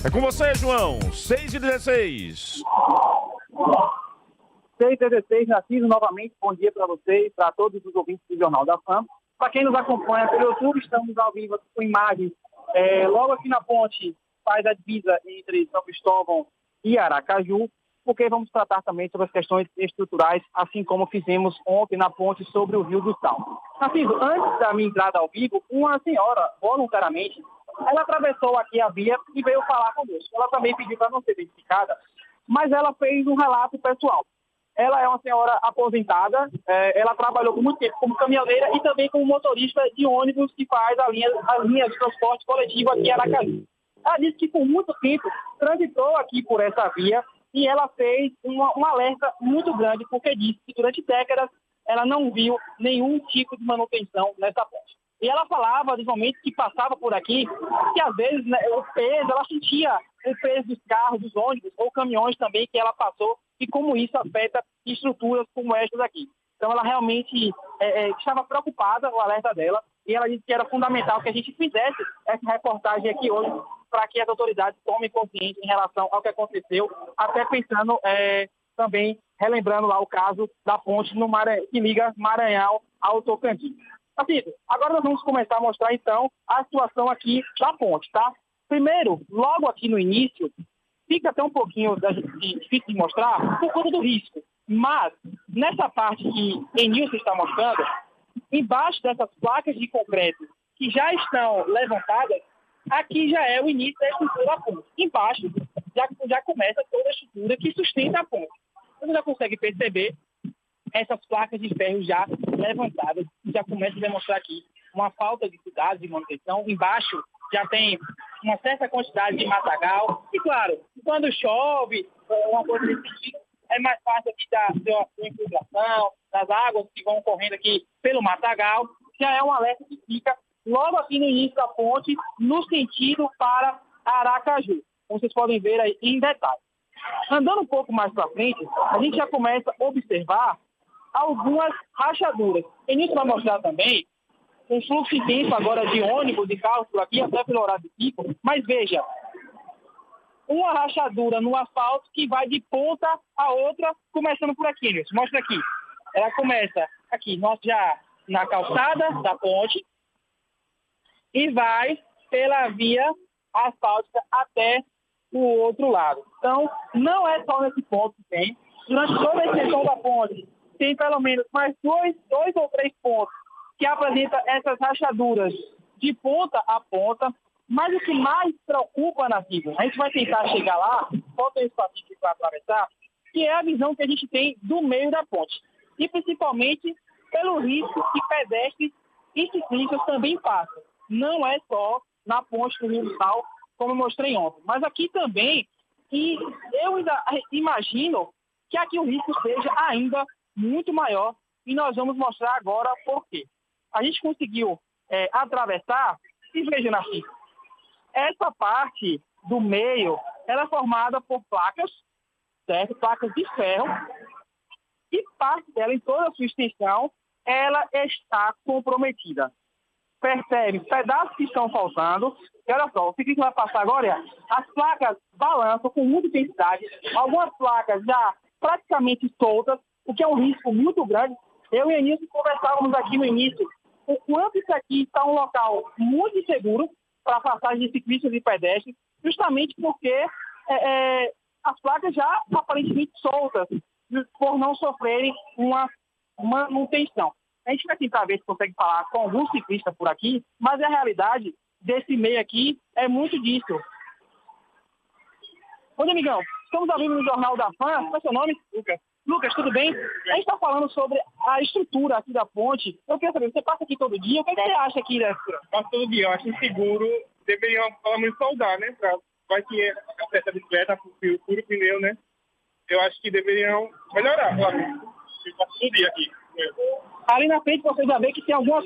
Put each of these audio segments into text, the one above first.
É com você, João. 6h16. 6h16, Narciso, novamente, bom dia para vocês, para todos os ouvintes do Jornal da Fama. Para quem nos acompanha pelo YouTube, estamos ao vivo com imagens logo aqui na ponte, faz a divisa entre São Cristóvão e Aracaju, porque vamos tratar também sobre as questões estruturais, assim como fizemos ontem na ponte sobre o Rio do Sal. Narciso, antes da minha entrada ao vivo, uma senhora, voluntariamente, ela atravessou aqui a via e veio falar conosco. Ela também pediu para não ser identificada, mas ela fez um relato pessoal. Ela é uma senhora aposentada, ela trabalhou por muito tempo como caminhoneira e também como motorista de ônibus que faz as linhas de transporte coletivo aqui em Aracaju. Ela disse que por muito tempo transitou aqui por essa via e ela fez um alerta muito grande, porque disse que durante décadas ela não viu nenhum tipo de manutenção nessa ponte. E ela falava dos momentos que passava por aqui, que às vezes, né, o peso, ela sentia o peso dos carros, dos ônibus ou caminhões também que ela passou e como isso afeta estruturas como estas aqui. Então ela realmente estava preocupada, o alerta dela, e ela disse que era fundamental que a gente fizesse essa reportagem aqui hoje para que as autoridades tomem consciência em relação ao que aconteceu, até pensando também, relembrando lá o caso da ponte que liga Maranhão ao Tocantins. Assim, agora nós vamos começar a mostrar então a situação aqui da ponte, tá? Primeiro, logo aqui no início, fica até um pouquinho difícil de mostrar por conta do risco. Mas, nessa parte que Enilson está mostrando, embaixo dessas placas de concreto que já estão levantadas, aqui já é o início da estrutura da ponte. Embaixo já começa toda a estrutura que sustenta a ponte. Você já consegue perceber essas placas de ferro já levantadas, já começa a demonstrar aqui uma falta de cuidado, de manutenção. Embaixo já tem uma certa quantidade de matagal. E, claro, quando chove, uma coisa desse sentido, é mais fácil aqui da infiltração, das águas que vão correndo aqui pelo matagal. Já é um alerta que fica logo aqui no início da ponte, no sentido para Aracaju. Como vocês podem ver aí em detalhe. Andando um pouco mais para frente, a gente já começa a observar algumas rachaduras. E nisso vai mostrar também um fluxo intenso agora de ônibus, de carros por aqui, até pelo horário de pico. Mas veja, uma rachadura no asfalto que vai de ponta a outra, começando por aqui, gente. Mostra aqui. Ela começa aqui, nós já na calçada da ponte e vai pela via asfáltica até o outro lado. Então, não é só nesse ponto que tem. Durante toda a extensão da ponte, tem pelo menos mais dois ou três pontos que apresentam essas rachaduras de ponta a ponta. Mas o que mais preocupa, Narciso, a gente vai tentar chegar lá, falta um espacinho para atravessar, que é a visão que a gente tem do meio da ponte. E principalmente pelo risco que pedestres e ciclistas também passam. Não é só na ponte do Rio do Sal, como eu mostrei ontem. Mas aqui também, e eu ainda imagino que aqui o risco seja ainda muito maior, e nós vamos mostrar agora por quê. A gente conseguiu atravessar, e veja, Narciso, essa parte do meio, ela é formada por placas, certo? Placas de ferro, e parte dela, em toda a sua extensão, ela está comprometida. Percebe pedaços que estão faltando, e olha só, o que vai passar agora, as placas balançam com muita intensidade, algumas placas já praticamente soltas, o que é um risco muito grande. Eu e a Enilson conversávamos aqui no início o quanto isso aqui está um local muito inseguro para a passagem de ciclistas e pedestres, justamente porque as placas já aparentemente soltas, por não sofrerem uma manutenção. A gente vai tentar ver se consegue falar com alguns ciclistas por aqui, mas a realidade desse meio aqui é muito disso. Oi, amigão, estamos ao vivo no Jornal da Fã. Qual é o seu nome? Lucas. Lucas, tudo bem? A gente está falando sobre a estrutura aqui da ponte. Eu queria saber, você passa aqui todo dia? O que você acha aqui dessa? Passo todo dia. Eu acho inseguro. Deveriam, pelo menos, soldar, né? Vai que acerta a bicicleta, puro pneu, né? Eu acho que deveriam melhorar, claro. Eu passo todo dia aqui. Ali na frente você já vê que tem algumas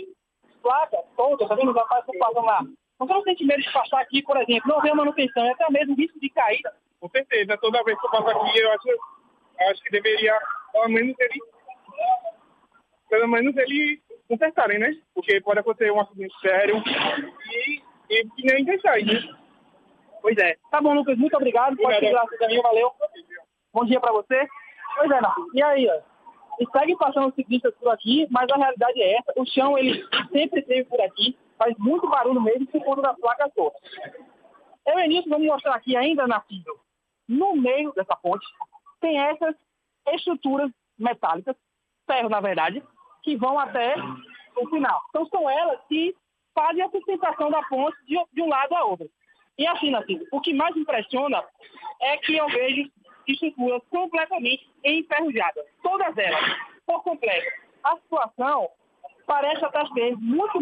placas soltas, tá vendo? Os rapazes estão passando lá. Você não sente medo de passar aqui, por exemplo, não ver manutenção, é até mesmo risco de caída? Com certeza. Toda vez que eu passo aqui, eu acho que deveria, pelo menos eles consertarem, né? Porque pode acontecer um acidente sério e nem deixar aí, né? Pois é. Tá bom, Lucas, muito obrigado. Pode segurar aqui também, valeu. Bom dia para você. Pois é, Narciso. E aí, ó? E segue passando ciclistas por aqui, mas a realidade é essa. O chão, ele sempre esteve por aqui, faz muito barulho mesmo por conta das placas todas. Eu e Nilson vamos mostrar aqui ainda, Narciso, no meio dessa ponte, tem essas estruturas metálicas, ferro na verdade, que vão até o final. Então são elas que fazem a sustentação da ponte de um lado a outro. E assim, Narciso, o que mais impressiona é que eu vejo estruturas completamente enferrujadas. Todas elas, por completo. A situação parece até ser muito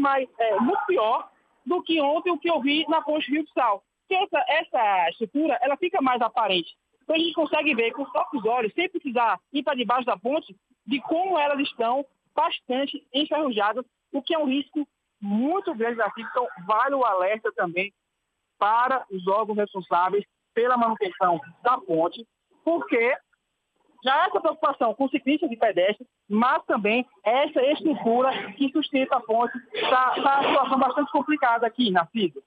pior do que ontem o que eu vi na ponte Rio do Sal. Porque essa estrutura, ela fica mais aparente. Então a gente consegue ver com os próprios olhos, sem precisar ir para debaixo da ponte, de como elas estão bastante enferrujadas, o que é um risco muito grande da FIP. Então vale o alerta também para os órgãos responsáveis pela manutenção da ponte, porque já essa preocupação com ciclistas e pedestres, mas também essa estrutura que sustenta a ponte, está uma situação bastante complicada aqui, Narciso.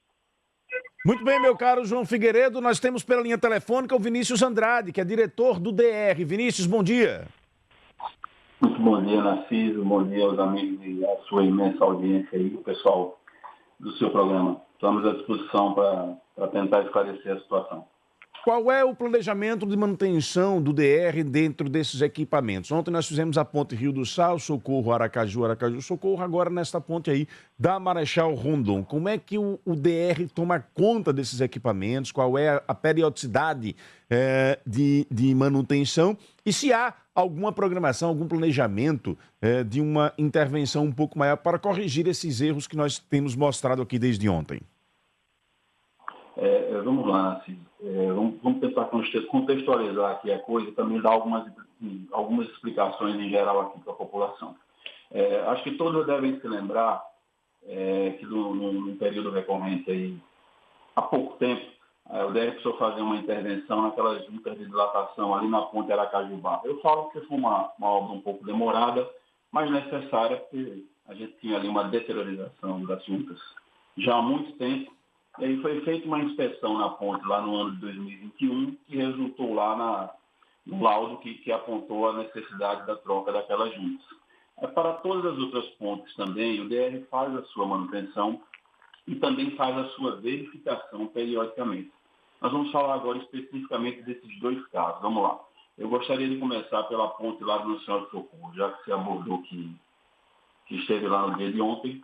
Muito bem, meu caro João Figueiredo, nós temos pela linha telefônica o Vinícius Andrade, que é diretor do DR. Vinícius, bom dia. Muito bom dia, Narciso, bom dia aos amigos e à sua imensa audiência aí, o pessoal do seu programa. Estamos à disposição para tentar esclarecer a situação. Qual é o planejamento de manutenção do DR dentro desses equipamentos? Ontem nós fizemos a ponte Rio do Sal, Socorro, Aracaju, Socorro, agora nesta ponte aí da Marechal Rondon. Como é que o DR toma conta desses equipamentos? Qual é a periodicidade de manutenção? E se há alguma programação, algum planejamento de uma intervenção um pouco maior para corrigir esses erros que nós temos mostrado aqui desde ontem? Vamos lá, Narciso. Vamos tentar contextualizar aqui a coisa e também dar algumas explicações em geral aqui para a população. Acho que todos devem se lembrar que num período recorrente aí, há pouco tempo, o DR precisou fazer uma intervenção naquelas juntas de dilatação ali na ponte Aracaju-Barra. Eu falo que foi uma obra um pouco demorada, mas necessária, porque a gente tinha ali uma deteriorização das juntas já há muito tempo. E aí foi feita uma inspeção na ponte lá no ano de 2021, que resultou lá no laudo que apontou a necessidade da troca daquelas juntas. Para todas as outras pontes também, o DR faz a sua manutenção e também faz a sua verificação periodicamente. Nós vamos falar agora especificamente desses dois casos. Vamos lá. Eu gostaria de começar pela ponte lá do Nossa Senhora do Socorro, já que você abordou que esteve lá no dia de ontem.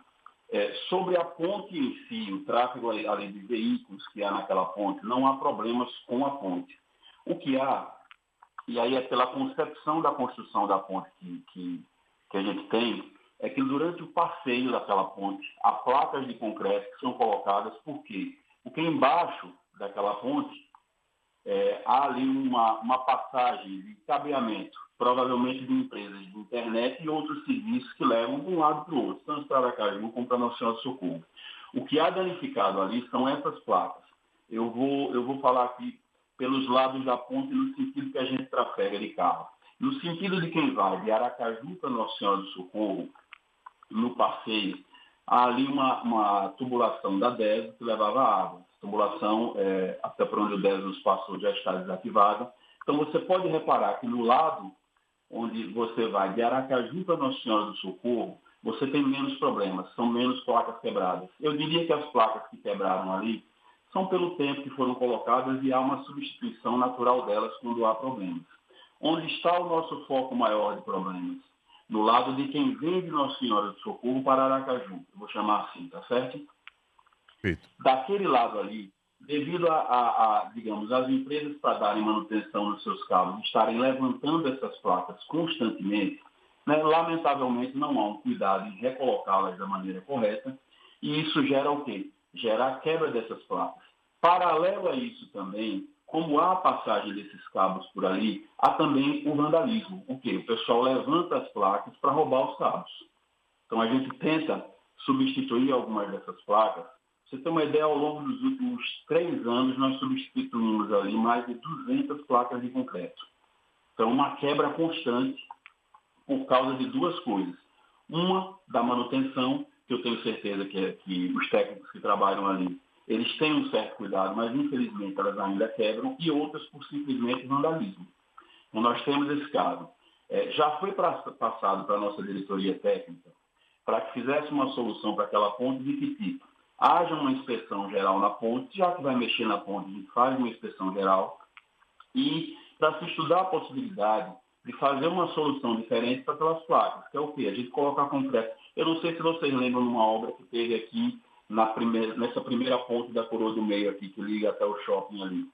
Sobre a ponte em si, o tráfego ali de veículos que há naquela ponte, não há problemas com a ponte. O que há, e aí é pela concepção da construção da ponte que a gente tem, é que durante o passeio daquela ponte, há placas de concreto que são colocadas, por quê? Porque embaixo daquela ponte há ali uma passagem de cabeamento, provavelmente de empresas de internet e outros serviços que levam de um lado para o outro, tanto para Aracaju como para Nossa Senhora do Socorro. O que há danificado ali são essas placas. Eu vou falar aqui pelos lados da ponte no sentido que a gente trafega de carro. No sentido de quem vai de Aracaju para Nossa Senhora do Socorro, no passeio, há ali uma tubulação da DESO que levava água. A tubulação, até por onde o DESO nos passou, já está desativada. Então você pode reparar que no lado onde você vai de Aracaju para Nossa Senhora do Socorro, você tem menos problemas, são menos placas quebradas. Eu diria que as placas que quebraram ali são pelo tempo que foram colocadas e há uma substituição natural delas quando há problemas. Onde está o nosso foco maior de problemas? No lado de quem vem de Nossa Senhora do Socorro para Aracaju, eu vou chamar assim, tá certo? Perfeito. Daquele lado ali, devido digamos, as empresas para darem manutenção nos seus cabos estarem levantando essas placas constantemente, né, lamentavelmente não há um cuidado em recolocá-las da maneira correta, e isso gera o quê? Gera a quebra dessas placas. Paralelo a isso também, como há a passagem desses cabos por ali, há também o vandalismo. O quê? O pessoal levanta as placas para roubar os cabos. Então a gente tenta substituir algumas dessas placas. Você tem uma ideia, ao longo dos últimos 3 anos, nós substituímos ali mais de 200 placas de concreto. Então, uma quebra constante por causa de duas coisas. Uma, da manutenção, que eu tenho certeza que os técnicos que trabalham ali eles têm um certo cuidado, mas infelizmente elas ainda quebram, e outras por simplesmente vandalismo. Então nós temos esse caso. Já foi passado para a nossa diretoria técnica para que fizesse uma solução para aquela ponte de que tipo? Haja uma inspeção geral na ponte, já que vai mexer na ponte, a gente faz uma inspeção geral, e para se estudar a possibilidade de fazer uma solução diferente para aquelas placas, que é o quê? A gente colocar concreto. Eu não sei se vocês lembram de uma obra que teve aqui nessa primeira ponte da Coroa do Meio aqui, que liga até o shopping ali.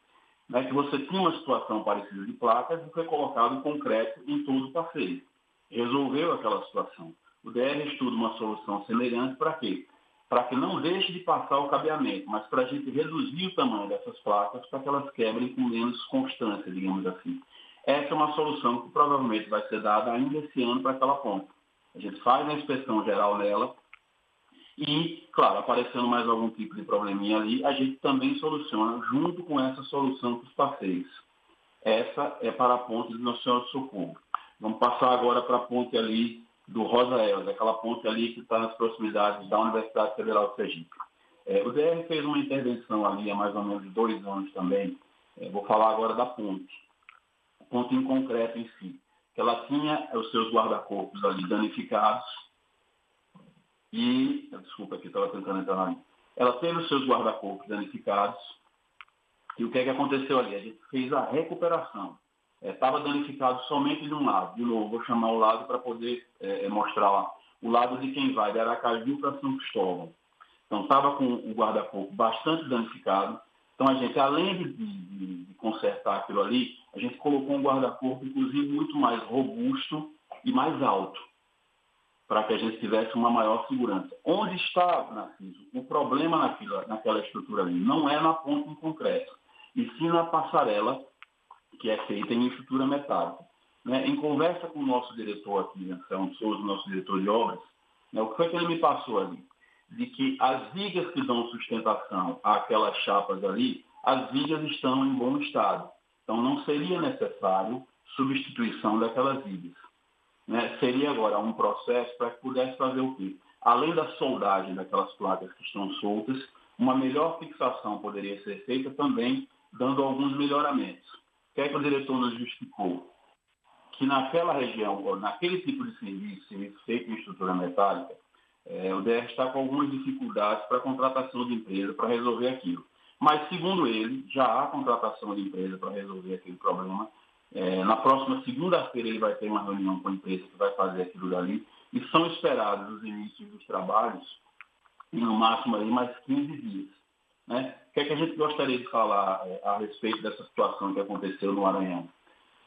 Né, que você tinha uma situação parecida de placas e foi colocado concreto em todo o passeio. Resolveu aquela situação. O DR estuda uma solução semelhante para quê? Para que não deixe de passar o cabeamento, mas para a gente reduzir o tamanho dessas placas para que elas quebrem com menos constância, digamos assim. Essa é uma solução que provavelmente vai ser dada ainda esse ano para aquela ponte. A gente faz a inspeção geral nela e, claro, aparecendo mais algum tipo de probleminha ali, a gente também soluciona junto com essa solução para os passeios. Essa é para a ponte do Nossa Senhora do Socorro. Vamos passar agora para a ponte ali do Rosa Elza, aquela ponte ali que está nas proximidades da Universidade Federal de Sergipe. O DR fez uma intervenção ali há mais ou menos 2 anos também. Vou falar agora da ponte. A ponte em concreto em si. Que ela tinha os seus guarda-corpos ali danificados. E, desculpa aqui, estava tentando entrar ali. Ela teve os seus guarda-corpos danificados. E o que é que aconteceu ali? A gente fez a recuperação. Estava danificado somente de um lado. De novo, vou chamar o lado para poder mostrar lá. O lado de quem vai de Aracaju para São Cristóvão. Então, estava com o guarda-corpo bastante danificado. Então, a gente, além de consertar aquilo ali, a gente colocou um guarda-corpo, inclusive, muito mais robusto e mais alto, para que a gente tivesse uma maior segurança. Onde está, Narciso, o problema naquela estrutura ali? Não é na ponte em concreto, e sim na passarela, que é feita em estrutura metálica. Né? Em conversa com o nosso diretor aqui, Anselmo Souza, nosso diretor de obras, né, o que foi que ele me passou ali? De que as vigas que dão sustentação àquelas chapas ali, as vigas estão em bom estado. Então, não seria necessário substituição daquelas vigas. Né? Seria agora um processo para que pudesse fazer o quê? Além da soldagem daquelas placas que estão soltas, uma melhor fixação poderia ser feita também, dando alguns melhoramentos. O que é que o diretor nos justificou? Que naquela região, naquele tipo de serviço feito em estrutura metálica, o DR está com algumas dificuldades para a contratação de empresa para resolver aquilo. Mas, segundo ele, já há contratação de empresa para resolver aquele problema. Na próxima segunda-feira ele vai ter uma reunião com a empresa que vai fazer aquilo dali e são esperados os inícios dos trabalhos em no máximo aí mais 15 dias. Né? O que é que a gente gostaria de falar a respeito dessa situação que aconteceu no Maranhão?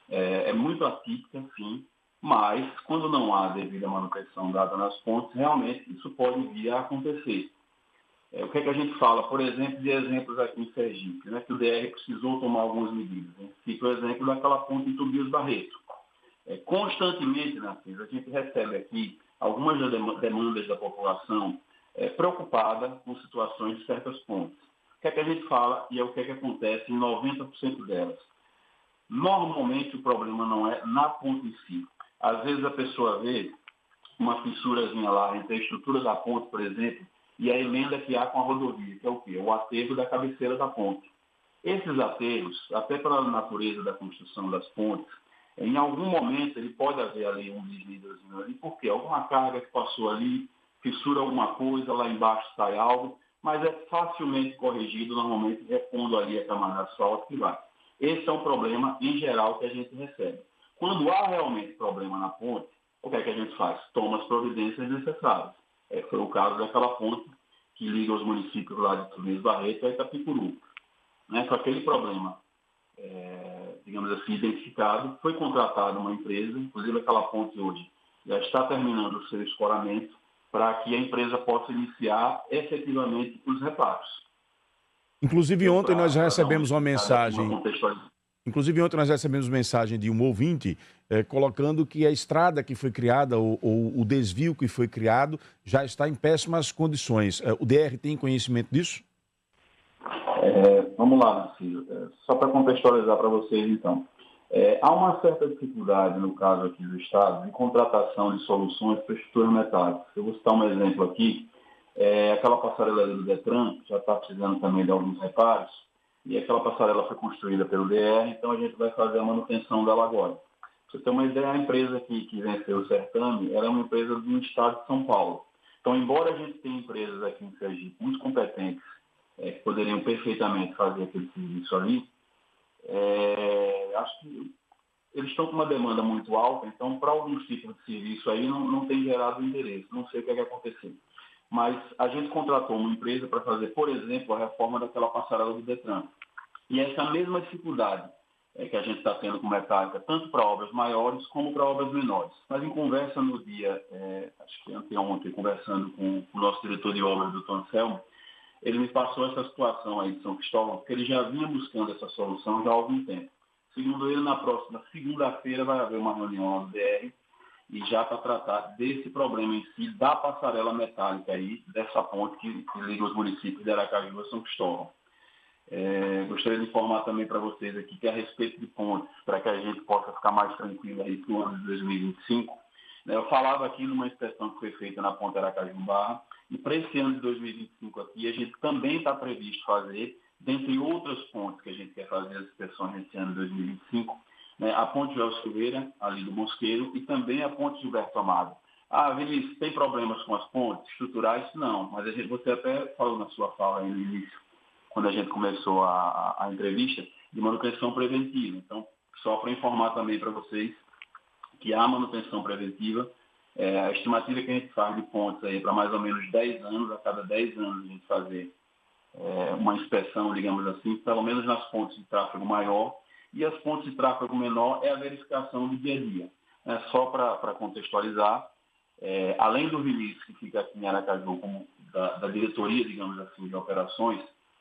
É muito atípica, sim, mas quando não há devida manutenção dada nas pontes, realmente isso pode vir a acontecer. O que é que a gente fala, por exemplo, de exemplos aqui em Sergipe, né, que o DR precisou tomar algumas medidas. Né? Fica o exemplo daquela ponte em Tobias Barreto. Constantemente, Narciso, a gente recebe aqui algumas demandas da população preocupada com situações de certas pontes. O que é que a gente fala e é o que é que acontece em 90% delas. Normalmente o problema não é na ponte em si. Às vezes a pessoa vê uma fissurazinha lá entre a estrutura da ponte, por exemplo, e a emenda que há com a rodovia, que é o quê? O aterro da cabeceira da ponte. Esses aterros, até pela natureza da construção das pontes, em algum momento ele pode haver ali um deslizezinho ali, porque alguma carga que passou ali, fissura alguma coisa, lá embaixo sai algo, mas é facilmente corrigido, normalmente repondo ali a camada de asfalto que vai. Esse é um problema, em geral, que a gente recebe. Quando há realmente problema na ponte, o que é que a gente faz? Toma as providências necessárias. Foi o caso daquela ponte que liga os municípios lá de Tobias Barreto a Itapicuru. Né? Com aquele problema, digamos assim, identificado, foi contratada uma empresa, inclusive aquela ponte hoje já está terminando o seu escoramento, para que a empresa possa iniciar efetivamente os reparos. Inclusive ontem nós recebemos uma mensagem. Inclusive ontem nós recebemos mensagem de um ouvinte colocando que a estrada que foi criada, ou o desvio que foi criado, já está em péssimas condições. O DR tem conhecimento disso? Vamos lá, Narciso. Só para contextualizar para vocês, então. Há uma certa dificuldade, no caso aqui do Estado, de contratação de soluções para estrutura metálica. Eu vou citar um exemplo aqui. Aquela passarela do Detran já está precisando também de alguns reparos, e aquela passarela foi construída pelo DR, então a gente vai fazer a manutenção dela agora. Pra você ter uma ideia, a empresa que venceu o certame, ela é uma empresa do estado de São Paulo. Então, embora a gente tenha empresas aqui em Sergipe muito competentes, que poderiam perfeitamente fazer aquele serviço ali, acho que eles estão com uma demanda muito alta, então, para alguns tipos de serviço aí, não tem gerado interesse. Não sei o que é que aconteceu. Mas a gente contratou uma empresa para fazer, por exemplo, a reforma daquela passarela do Detran. E essa mesma dificuldade que a gente está tendo com metálica, tanto para obras maiores como para obras menores. Mas em conversa no dia, acho que anteontem, conversando com o nosso diretor de obras, do Anselmo, ele me passou essa situação aí de São Cristóvão, porque ele já vinha buscando essa solução já há algum tempo. Segundo ele, na próxima segunda-feira vai haver uma reunião lá no DR e já para tratar desse problema em si, da passarela metálica aí, dessa ponte que liga os municípios de Aracaju e São Cristóvão. Gostaria de informar também para vocês aqui que a respeito de pontes, para que a gente possa ficar mais tranquilo aí para o ano de 2025, eu falava aqui numa inspeção que foi feita na ponte Aracaju-Barra, e para esse ano de 2025 aqui, a gente também está previsto fazer, dentre outras pontes que a gente quer fazer as inspeções nesse ano de 2025, a ponte Joel Silveira, ali do Mosqueiro, e também a ponte Gilberto Amado. Vinícius, tem problemas com as pontes estruturais? Não, mas você até falou na sua fala aí no início, quando a gente começou a entrevista, de manutenção preventiva. Então, só para informar também para vocês que há manutenção preventiva, a estimativa que a gente faz de pontes aí para mais ou menos 10 anos, a cada 10 anos a gente fazer uma inspeção, digamos assim, pelo menos nas pontes de tráfego maior, e as pontes de tráfego menor é a verificação do dia a dia. Só para contextualizar, além do Vinícius, que fica aqui em Aracaju, como da diretoria, digamos assim, de operações,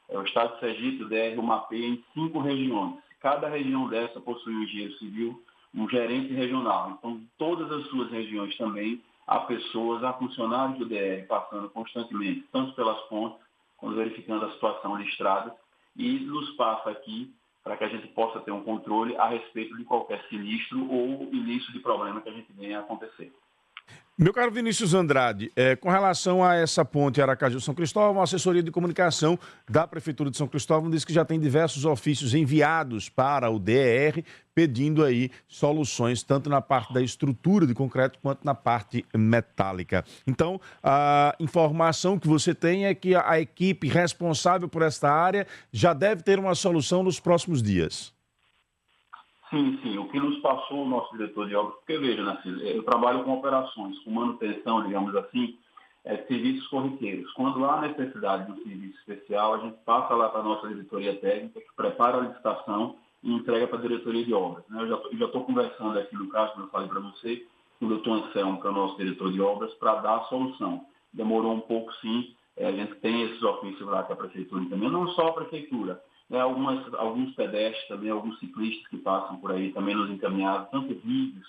o Estado de Sergipe, o DR, mapeia em 5 regiões. Cada região dessa possui um engenheiro civil, um gerente regional. Então, todas as suas regiões também, há pessoas, há funcionários do DR passando constantemente, tanto pelas pontes, quanto verificando a situação de estradas, e nos passa aqui para que a gente possa ter um controle a respeito de qualquer sinistro ou início de problema que a gente venha a acontecer. Meu caro Vinícius Andrade, com relação a essa ponte Aracaju-São Cristóvão, a assessoria de comunicação da Prefeitura de São Cristóvão diz que já tem diversos ofícios enviados para o DR, pedindo aí soluções, tanto na parte da estrutura de concreto quanto na parte metálica. Então, a informação que você tem é que a equipe responsável por esta área já deve ter uma solução nos próximos dias. Sim. O que nos passou o nosso diretor de obras, porque veja, Narciso, eu trabalho com operações, com manutenção, digamos assim, de serviços corriqueiros. Quando há necessidade de um serviço especial, a gente passa lá para a nossa diretoria técnica, que prepara a licitação e entrega para a diretoria de obras. Eu já estou conversando aqui no caso, como eu falei para você, com o doutor Anselmo, que é o nosso diretor de obras, para dar a solução. Demorou um pouco, sim. A gente tem esses ofícios lá com a prefeitura também, não só a prefeitura. Alguns pedestres também, alguns ciclistas que passam por aí também nos encaminharam, tanto vídeos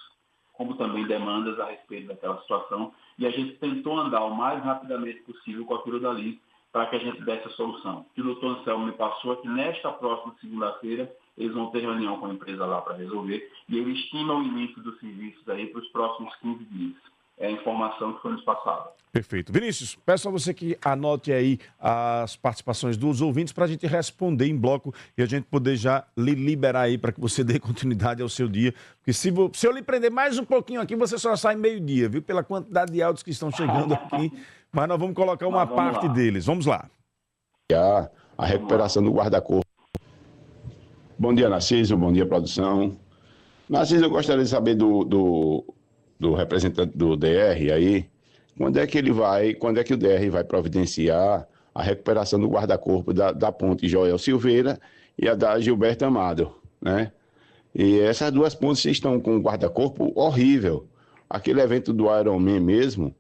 como também demandas a respeito daquela situação. E a gente tentou andar o mais rapidamente possível com aquilo dali para que a gente desse a solução. O que o doutor Anselmo me passou é que nesta próxima segunda-feira eles vão ter reunião com a empresa lá para resolver e ele estima o início dos serviços aí para os próximos 15 dias. É a informação que foi nos passada. Perfeito. Vinícius, peço a você que anote aí as participações dos ouvintes para a gente responder em bloco e a gente poder já lhe liberar aí para que você dê continuidade ao seu dia. Porque se eu lhe prender mais um pouquinho aqui, você só sai meio-dia, viu? Pela quantidade de áudios que estão chegando aqui. Mas nós vamos colocar uma parte deles. Vamos lá. A recuperação do guarda-corpo. Bom dia, Narciso. Bom dia, produção. Narciso, eu gostaria de saber do representante do DR aí, quando é que o DR vai providenciar a recuperação do guarda-corpo da ponte Joel Silveira e a da Gilberto Amado, né? E essas duas pontes estão com um guarda-corpo horrível. Aquele evento do Ironman mesmo,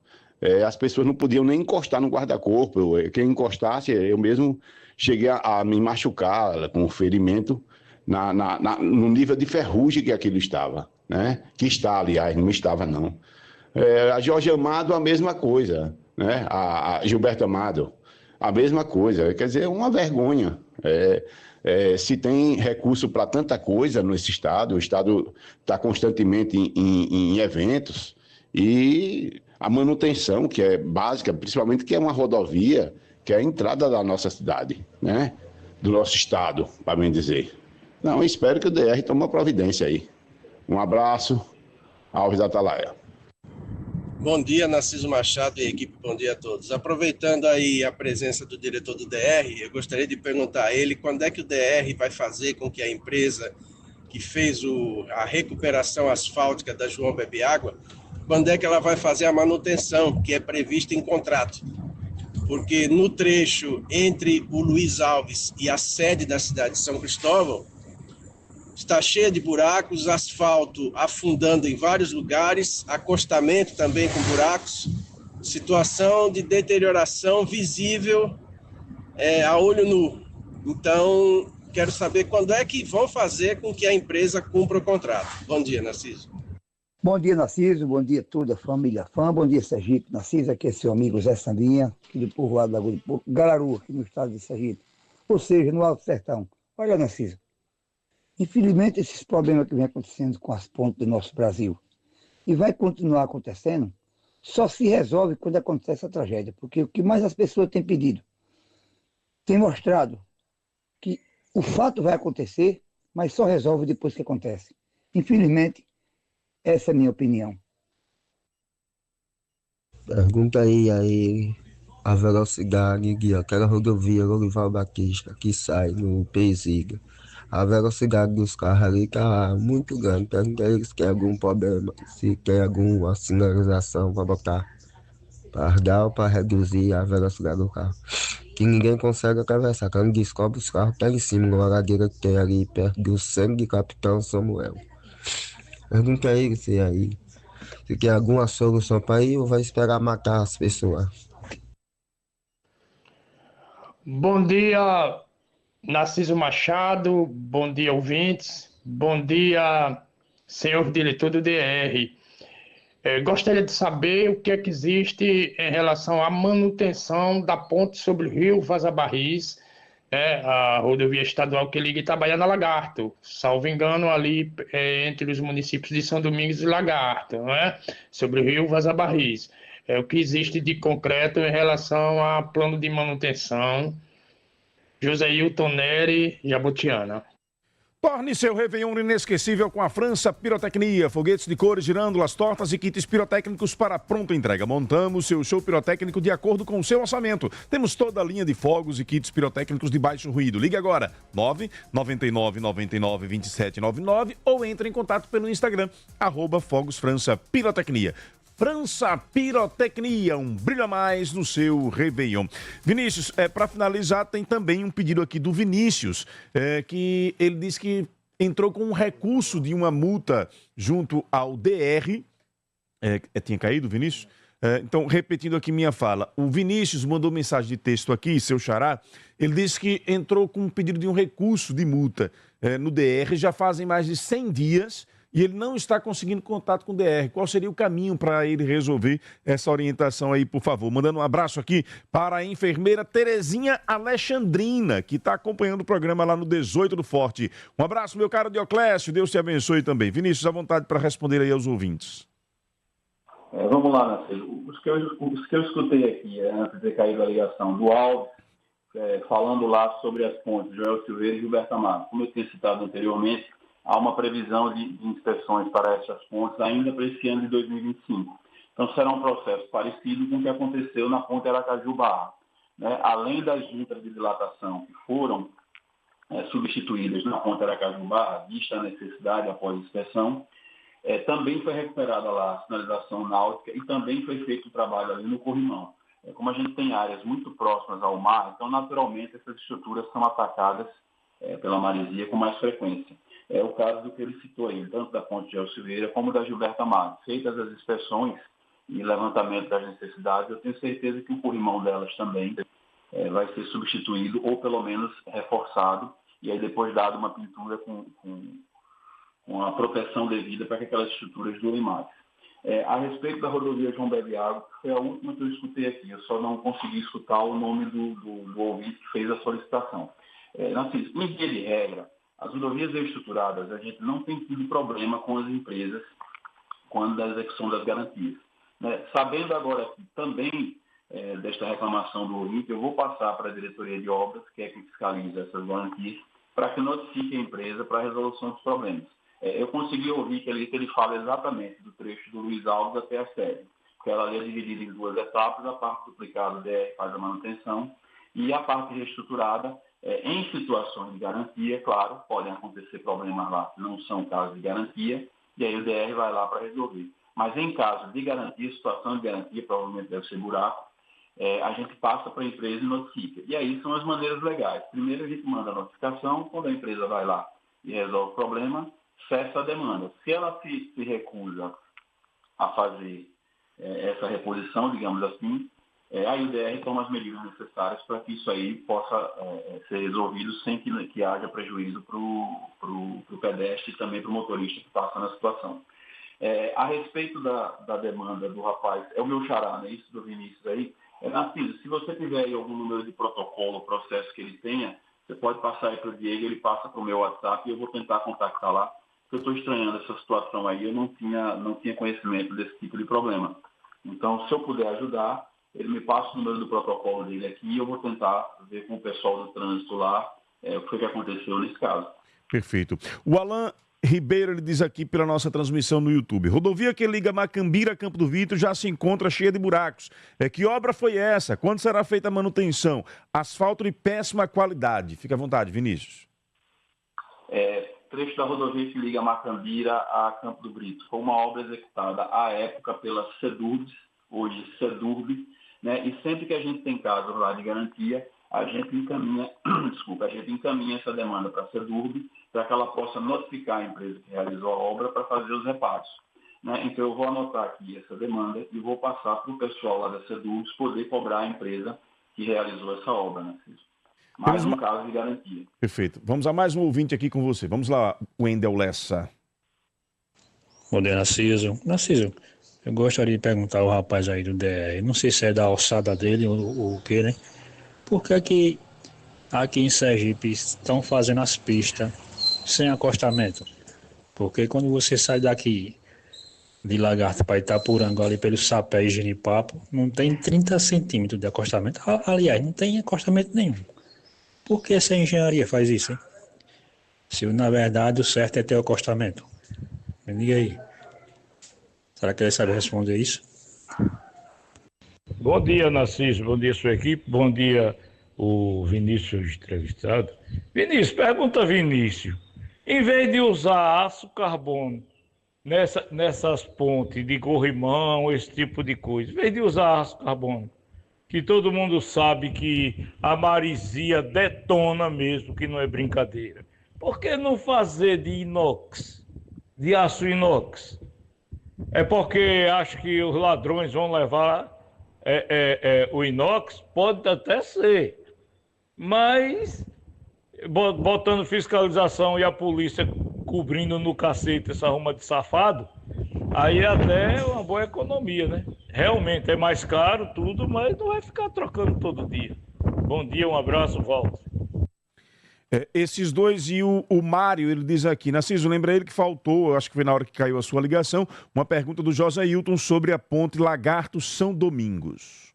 as pessoas não podiam nem encostar no guarda-corpo. Quem encostasse, eu mesmo cheguei a me machucar com ferimento no nível de ferrugem que aquilo estava, né? Que está, aliás, não estava não. A Jorge Amado, a mesma coisa, né? A Gilberto Amado, a mesma coisa. Quer dizer, é uma vergonha. Se tem recurso para tanta coisa nesse estado, o estado está constantemente em eventos e a manutenção, que é básica, principalmente que é uma rodovia, que é a entrada da nossa cidade, né? Do nosso estado, para bem dizer. Não, eu espero que o DR tome uma providência aí. Um abraço, Alves da Atalaia. Bom dia, Narciso Machado e equipe, bom dia a todos. Aproveitando aí a presença do diretor do DR, eu gostaria de perguntar a ele quando é que o DR vai fazer com que a empresa que fez a recuperação asfáltica da João Bebeágua, quando é que ela vai fazer a manutenção que é prevista em contrato? Porque no trecho entre o Luiz Alves e a sede da cidade de São Cristóvão, está cheia de buracos, asfalto afundando em vários lugares, acostamento também com buracos, situação de deterioração visível a olho nu. Então, quero saber quando é que vão fazer com que a empresa cumpra o contrato. Bom dia, Narciso. Bom dia, Narciso. Bom dia a toda a família fã. Bom dia, Sergipe. Narciso, aqui é seu amigo Zé Sandinha, aqui do povoado da Lagoa de Gararu, aqui no estado de Sergipe. Ou seja, no Alto Sertão. Olha, Narciso, infelizmente esses problemas que vem acontecendo com as pontes do nosso Brasil e vai continuar acontecendo, só se resolve quando acontece a tragédia, porque o que mais as pessoas têm pedido, tem mostrado que o fato vai acontecer, mas só resolve depois que acontece. Infelizmente, essa é a minha opinião. Pergunta aí a velocidade de aquela rodovia Lorival Batista que sai no Pesiga. A velocidade dos carros ali tá muito grande. Pergunta a eles se tem algum problema, se tem alguma sinalização para botar para dar ou para reduzir a velocidade do carro. Que ninguém consegue atravessar. Quando descobre, os carros pegam em cima, numa ladeira que tem ali perto do centro de Capitão Samuel. Pergunta a ele se tem alguma solução para ir ou vai esperar matar as pessoas. Bom dia, Narciso Machado, bom dia, ouvintes, bom dia, senhor diretor do DR. Gostaria de saber o que é que existe em relação à manutenção da ponte sobre o rio Vaza Barris, a rodovia estadual que liga Itabaiana a Lagarto, salvo engano, ali entre os municípios de São Domingos e Lagarto, sobre o rio Vaza Barris. O que existe de concreto em relação a plano de manutenção. José Hilton Neri, Jabutiana. Torne seu Réveillon inesquecível com a França Pirotecnia. Foguetes de cores, girândulas, tortas e kits pirotécnicos para pronta entrega. Montamos seu show pirotécnico de acordo com o seu orçamento. Temos toda a linha de fogos e kits pirotécnicos de baixo ruído. Ligue agora, 999992799 ou entre em contato pelo Instagram, @FogosFrançaPirotecnia. França Pirotecnia, um brilho a mais no seu Réveillon. Vinícius, para finalizar, tem também um pedido aqui do Vinícius, que ele disse que entrou com um recurso de uma multa junto ao DR. Tinha caído, Vinícius? Então, repetindo aqui minha fala, o Vinícius mandou mensagem de texto aqui, seu xará, ele disse que entrou com um pedido de um recurso de multa no DR, já fazem mais de 100 dias, e ele não está conseguindo contato com o DR. Qual seria o caminho para ele resolver essa orientação aí, por favor? Mandando um abraço aqui para a enfermeira Terezinha Alexandrina, que está acompanhando o programa lá no 18 do Forte. Um abraço, meu caro Dioclésio, Deus te abençoe também. Vinícius, à vontade para responder aí aos ouvintes. Vamos lá, Narciso. Os que eu escutei aqui, antes de ter caído a ligação do Alves, falando lá sobre as pontes, Joel Silveira e Gilberto Amado. Como eu tinha citado anteriormente, há uma previsão de inspeções para essas pontes ainda para esse ano de 2025. Então, será um processo parecido com o que aconteceu na ponte Aracaju-Barra. Além das juntas de dilatação que foram substituídas na ponte Aracaju-Barra, vista a necessidade após a inspeção, também foi recuperada lá a sinalização náutica e também foi feito o trabalho ali no corrimão. Como a gente tem áreas muito próximas ao mar, então, naturalmente, essas estruturas são atacadas pela maresia com mais frequência. É o caso do que ele citou aí, tanto da ponte de Silveira como da Gilberto Amado. Feitas as inspeções e levantamento das necessidades, eu tenho certeza que o corrimão delas também vai ser substituído ou pelo menos reforçado e aí depois dado uma pintura com a proteção devida para que aquelas estruturas durem mais. A respeito da rodovia João Bebeágua, que foi a última que eu escutei aqui, eu só não consegui escutar o nome do ouvinte que fez a solicitação. Narciso, em via de regra, as rodovias estruturadas, a gente não tem tido problema com as empresas quando da execução das garantias. Né? Sabendo agora que também desta reclamação do ouvinte, eu vou passar para a diretoria de obras, que é quem fiscaliza essas garantias, para que notifique a empresa para a resolução dos problemas. Eu consegui ouvir que ele fala exatamente do trecho do Luiz Alves até a sede, porque ela ali é dividida em 2 etapas, a parte duplicada o DR faz a manutenção e a parte reestruturada, em situações de garantia, claro, podem acontecer problemas lá que não são casos de garantia, e aí o DR vai lá para resolver. Mas em caso de garantia, situação de garantia, provavelmente deve ser buraco, a gente passa para a empresa e notifica. E aí são as maneiras legais. Primeiro a gente manda a notificação, quando a empresa vai lá e resolve o problema, cessa a demanda. Se ela se recusa a fazer essa reposição, digamos assim, aí o DR toma as medidas necessárias para que isso aí possa ser resolvido sem que haja prejuízo para o pedestre e também para o motorista que passa na situação. A respeito da demanda do rapaz, é o meu xará, né? Isso do Vinícius aí. Narciso, se você tiver aí algum número de protocolo, processo que ele tenha, você pode passar aí para o Diego, ele passa para o meu WhatsApp e eu vou tentar contactar lá, porque eu estou estranhando essa situação aí, eu não tinha conhecimento desse tipo de problema. Então, se eu puder ajudar, ele me passa o número do protocolo dele aqui e eu vou tentar ver com o pessoal do trânsito lá o que foi que aconteceu nesse caso. Perfeito. O Alan Ribeiro, ele diz aqui pela nossa transmissão no YouTube: rodovia que liga Macambira a Campo do Vitor já se encontra cheia de buracos. Que obra foi essa? Quando será feita a manutenção? Asfalto de péssima qualidade. Fica à vontade, Vinícius. Trecho da rodovia que liga Macambira a Campo do Brito. Foi uma obra executada à época pela SEDURB, hoje SEDURB, né? E sempre que a gente tem casos lá de garantia, a gente encaminha essa demanda para a SEDURB para que ela possa notificar a empresa que realizou a obra para fazer os reparos. Né? Então eu vou anotar aqui essa demanda e vou passar para o pessoal lá da SEDURB poder cobrar a empresa que realizou essa obra, né, Cícero? Mais um caso de garantia. Perfeito. Vamos a mais um ouvinte aqui com você. Vamos lá, Wendel Lessa. Bom dia, Narciso. Narciso, eu gostaria de perguntar ao rapaz aí do DR, não sei se é da alçada dele ou o quê, né? Por que que aqui em Sergipe estão fazendo as pistas sem acostamento? Porque quando você sai daqui de Lagarto para Itapuranga, ali pelo Sapé e Genipapo, não tem 30 centímetros de acostamento. Aliás, não tem acostamento nenhum. Por que essa engenharia faz isso, hein? Se na verdade o certo é ter acostamento. Me diga aí. Será que ele sabe responder isso? Bom dia, Narciso. Bom dia, sua equipe. Bom dia, o Vinícius entrevistado. Vinícius, pergunta Vinícius. Em vez de usar aço carbono nessas pontes de corrimão, esse tipo de coisa, em vez de usar aço carbono, que todo mundo sabe que a maresia detona mesmo, que não é brincadeira, por que não fazer de inox, de aço inox? É porque acho que os ladrões vão levar o inox? Pode até ser, mas botando fiscalização e a polícia cobrindo no cacete essa ruma de safado, aí é até uma boa economia, né? Realmente é mais caro tudo, mas não vai ficar trocando todo dia. Bom dia, um abraço, volta. Esses dois e o Mário, ele diz aqui, Narciso, lembra ele que faltou, acho que foi na hora que caiu a sua ligação, uma pergunta do José Hilton sobre a ponte Lagarto São Domingos.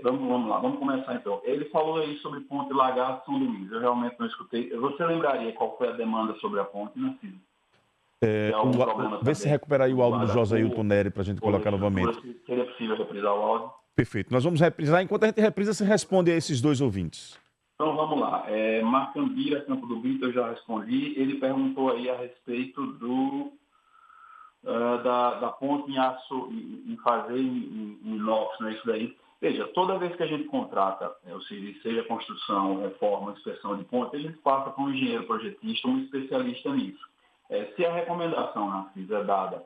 Vamos lá, vamos começar então. Ele falou aí sobre ponte Lagarto São Domingos, eu realmente não escutei. Você lembraria qual foi a demanda sobre a ponte, Narciso? Vê se recupera aí o áudio do José Hilton Nery para a gente colocar novamente. Seria possível reprisar o áudio? Perfeito, nós vamos reprisar. Enquanto a gente reprisa, você responde a esses dois ouvintes. Então vamos lá. Macambira, Campo do Brito, eu já respondi. Ele perguntou aí a respeito da ponte em aço, em fazer em inox, não é isso daí? Veja, toda vez que a gente contrata, ou seja construção, reforma, inspeção de ponte, a gente passa para um engenheiro projetista, um especialista nisso. Se a recomendação, Narciso, é dada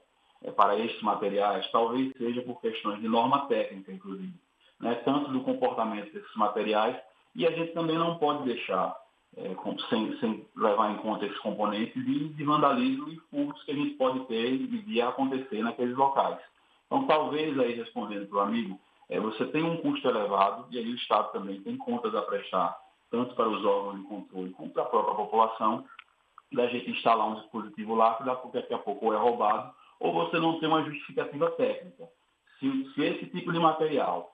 para estes materiais, talvez seja por questões de norma técnica, inclusive, né? Tanto do comportamento desses materiais, e a gente também não pode deixar, sem levar em conta esses componentes, de vandalismo e furtos que a gente pode ter e vir a acontecer naqueles locais. Então, talvez, aí respondendo para o amigo, você tem um custo elevado, e aí o Estado também tem contas a prestar, tanto para os órgãos de controle como para a própria população, da gente instalar um dispositivo lá, porque daqui a pouco ou é roubado, ou você não tem uma justificativa técnica. Se esse tipo de material,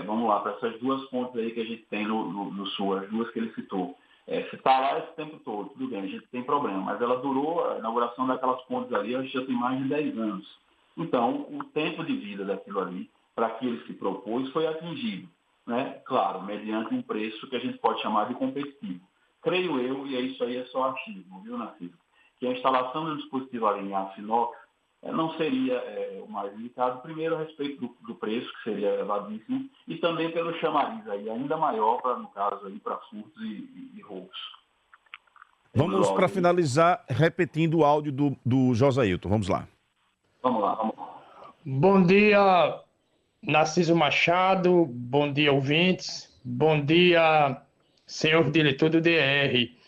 vamos lá, para essas duas pontes aí que a gente tem no Sul, as duas que ele citou, se está lá esse tempo todo, tudo bem, a gente tem problema, mas ela durou, a inauguração daquelas pontes ali, a gente já tem mais de 10 anos. Então, o tempo de vida daquilo ali, para que ele se propôs, foi atingido, né? Claro, mediante um preço que a gente pode chamar de competitivo. Creio eu, e isso aí é só achismo, viu, Narciso, que a instalação de um dispositivo ali em aço inox não seria o mais indicado, primeiro a respeito do preço, que seria elevadíssimo, e também pelo chamariz aí, ainda maior, no caso, aí para furtos e roubos. Vamos para finalizar repetindo o áudio do Josailton. Vamos lá. Vamos lá. Bom dia, Narciso Machado. Bom dia, ouvintes. Bom dia, senhor diretor do DR.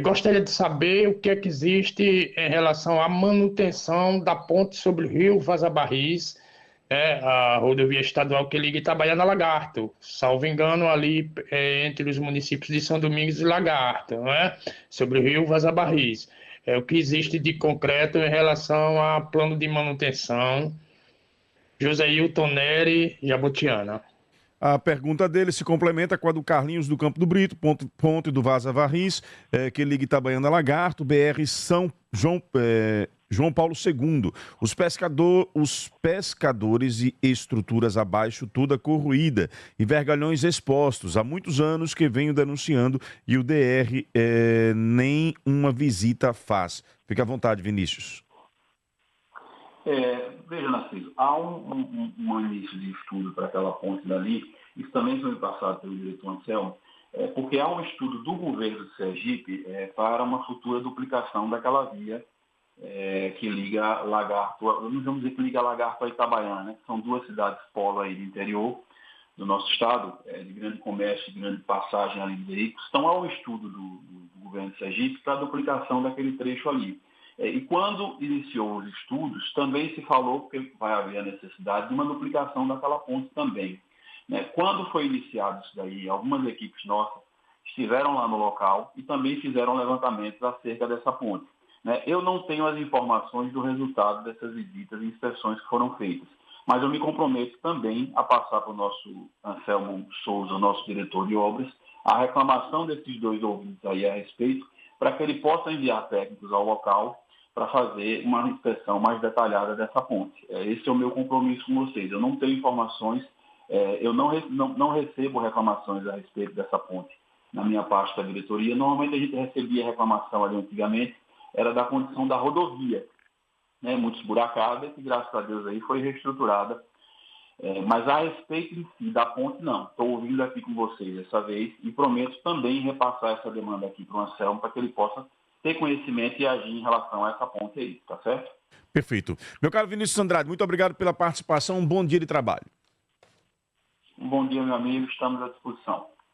Gostaria de saber o que é que existe em relação à manutenção da ponte sobre o rio Vaza Barris, a rodovia estadual que liga Itabaiana a Lagarto, salvo engano, ali entre os municípios de São Domingos e Lagarto, sobre o rio Vaza Barris. O que existe de concreto em relação a plano de manutenção. Josailton Neri, Jabutiana. A pergunta dele se complementa com a do Carlinhos do Campo do Brito, ponte do Vaza Barris, que liga Itabaiana a Lagarto, BR São João Paulo II. Os pescadores e estruturas abaixo, toda corroída e vergalhões expostos. Há muitos anos que venho denunciando e o DR nem uma visita faz. Fique à vontade, Vinícius. Veja, Narciso, há um início de estudo para aquela ponte dali, isso também foi passado pelo diretor Anselmo, porque há um estudo do governo de Sergipe para uma futura duplicação daquela via que liga Lagarto, não vamos dizer que liga Lagarto a Itabaiana, né? São duas cidades polo aí do interior do nosso estado, de grande comércio, de grande passagem ali de veículos. Então há um estudo do governo de Sergipe para a duplicação daquele trecho ali. E quando iniciou os estudos, também se falou que vai haver a necessidade de uma duplicação daquela ponte também. Quando foi iniciado isso daí, algumas equipes nossas estiveram lá no local e também fizeram levantamentos acerca dessa ponte. Eu não tenho as informações do resultado dessas visitas e inspeções que foram feitas, mas eu me comprometo também a passar para o nosso Anselmo Souza, o nosso diretor de obras, a reclamação desses dois ouvintes aí a respeito, para que ele possa enviar técnicos ao local para fazer uma inspeção mais detalhada dessa ponte. Esse é o meu compromisso com vocês. Eu não tenho informações, eu não recebo reclamações a respeito dessa ponte na minha parte da diretoria. Normalmente a gente recebia reclamação ali antigamente, era da condição da rodovia, muito esburacada, que graças a Deus aí foi reestruturada. Mas a respeito em si da ponte, não. Estou ouvindo aqui com vocês dessa vez e prometo também repassar essa demanda aqui para o Anselmo para que ele possa ter conhecimento e agir em relação a essa ponte aí, tá certo? Perfeito. Meu caro Vinícius Andrade, muito obrigado pela participação, um bom dia de trabalho. Um bom dia, meu amigo, estamos à disposição.